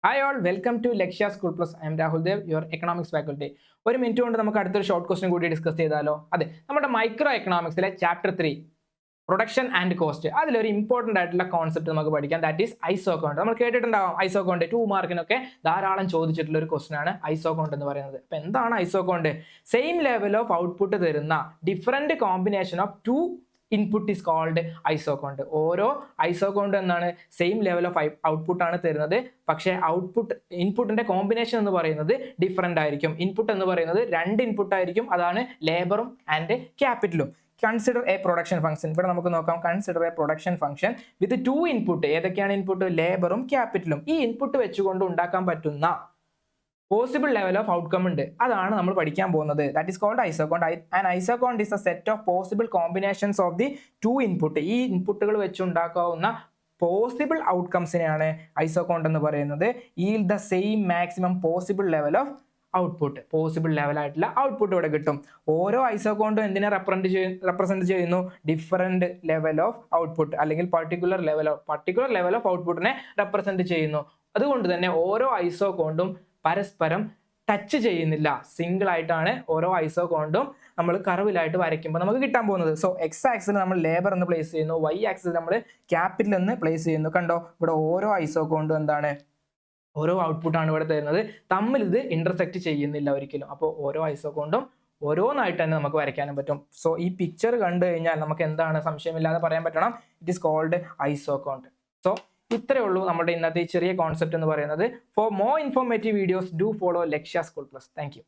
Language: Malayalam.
Hi all welcome to Lakshya school plus. I am Rahul Dev, your economics faculty. ഒരു മിനിറ്റ് കൊണ്ട് നമുക്ക് അടുത്തൊരു ഷോർട്ട് ക്വസ്റ്റൻ കൂടി ഡിസ്കസ് ചെയ്താലോ? അതെ, നമ്മുടെ മൈക്രോ എക്കണോമിക്സിലെ ചാപ്റ്റർ 3 പ്രൊഡക്ഷൻ ആൻഡ് കോസ്റ്റ്, അതിലൊരു ഇമ്പോർട്ടന്റ് ആയിട്ടുള്ള കോൺസെപ്റ്റ് നമുക്ക് പഠിക്കാം. That is isoquant. നമ്മൾ കേട്ടിട്ടുണ്ടാവും ഐസോ അക്കൗണ്ട്. 2 മാർക്കിനൊക്കെ ധാരാളം ചോദിച്ചിട്ടുള്ള ഒരു ക്വസ്റ്റൻ ആണ് ഐസോ അക്കൗണ്ട് എന്ന് പറയുന്നത്. അപ്പൊ എന്താണ് isoquant? Same level of output തരുന്ന different combination of 2 input is called iso account. ഓരോ ഐസോ അക്കൗണ്ട് എന്നാണ് സെയിം ലെവൽ ഓഫ് ഔട്ട്പുട്ട് ആണ് തരുന്നത്. പക്ഷേ ഇൻപുട്ടിന്റെ കോമ്പിനേഷൻ എന്ന് പറയുന്നത് ഡിഫറെന്റ് ആയിരിക്കും. ഇൻപുട്ട് എന്ന് പറയുന്നത് 2 ഇൻപുട്ട് ആയിരിക്കും. അതാണ് ലേബറും ആൻഡ് ക്യാപിറ്റലും. Consider a production function. ഇവിടെ നമുക്ക് നോക്കാം. Consider a production function with 2 input. ഏതൊക്കെയാണ് ഇൻപുട്ട്? ലേബറും ക്യാപിറ്റലും. ഈ ഇൻപുട്ട് വെച്ചുകൊണ്ട് ഉണ്ടാക്കാൻ പറ്റുന്ന പോസിബിൾ ലെവൽ ഓഫ് ഔട്ട്കം ഉണ്ട്. അതാണ് നമ്മൾ പഠിക്കാൻ പോകുന്നത്. That is called iso account. And isoquant is a set of possible combinations of the 2 input. ഈ ഇൻപുട്ടുകൾ വെച്ചുണ്ടാക്കാവുന്ന പോസിബിൾ ഔട്ട്കംസിനെയാണ് ഐസോ അക്കൗണ്ട് എന്ന് പറയുന്നത്. Yield the same maximum possible level of output. Possible ലെവലായിട്ടുള്ള ഔട്ട്പുട്ട് ഇവിടെ കിട്ടും. ഓരോ ഐസോ അക്കൗണ്ടും എന്തിനെ റെപ്രസെന്റ് ചെയ്യുന്നു? ഡിഫറെന്റ് ലെവൽ ഓഫ് ഔട്ട്പുട്ട് അല്ലെങ്കിൽ പർട്ടിക്കുലർ ലെവൽ ഓഫ് ഔട്ട്പുട്ടിനെ റെപ്രസെന്റ് ചെയ്യുന്നു. അതുകൊണ്ട് തന്നെ ഓരോ ഐസോ അക്കൗണ്ടും പരസ്പരം ടച്ച് ചെയ്യുന്നില്ല. സിംഗിൾ ആയിട്ടാണ് ഓരോ ഐസോ അക്കൗണ്ടും നമ്മൾ കർവിലായിട്ട് വരയ്ക്കുമ്പോൾ നമുക്ക് കിട്ടാൻ പോകുന്നത്. സോ എക്സ് ആക്സിൽ നമ്മൾ ലേബർ എന്ന് പ്ലേസ് ചെയ്യുന്നു, വൈ ആക്സിൽ നമ്മൾ ക്യാപിറ്റൽ എന്ന് പ്ലേസ് ചെയ്യുന്നു. കണ്ടോ, ഇവിടെ ഓരോ ഐസോ അക്കൗണ്ടും എന്താണ്? ഓരോ ഔട്ട്പുട്ടാണ് ഇവിടെ തരുന്നത്. തമ്മിൽ ഇത് ഇന്റർസെക്ട് ചെയ്യുന്നില്ല ഒരിക്കലും. അപ്പോൾ ഓരോ ഐസോ അക്കൗണ്ടും ഓരോന്നായിട്ട് തന്നെ നമുക്ക് വരയ്ക്കാനും പറ്റും. സോ ഈ പിക്ചർ കണ്ടു കഴിഞ്ഞാൽ നമുക്ക് എന്താണ് സംശയമില്ലാതെ പറയാൻ പറ്റണം, it is called iso account. So ഇത്രയേ ഉള്ളൂ നമ്മുടെ ഇന്നത്തെ ചെറിയ കോൺസെപ്റ്റ് എന്ന് പറയുന്നത്. For more informative videos do follow Lakshya school plus. Thank U.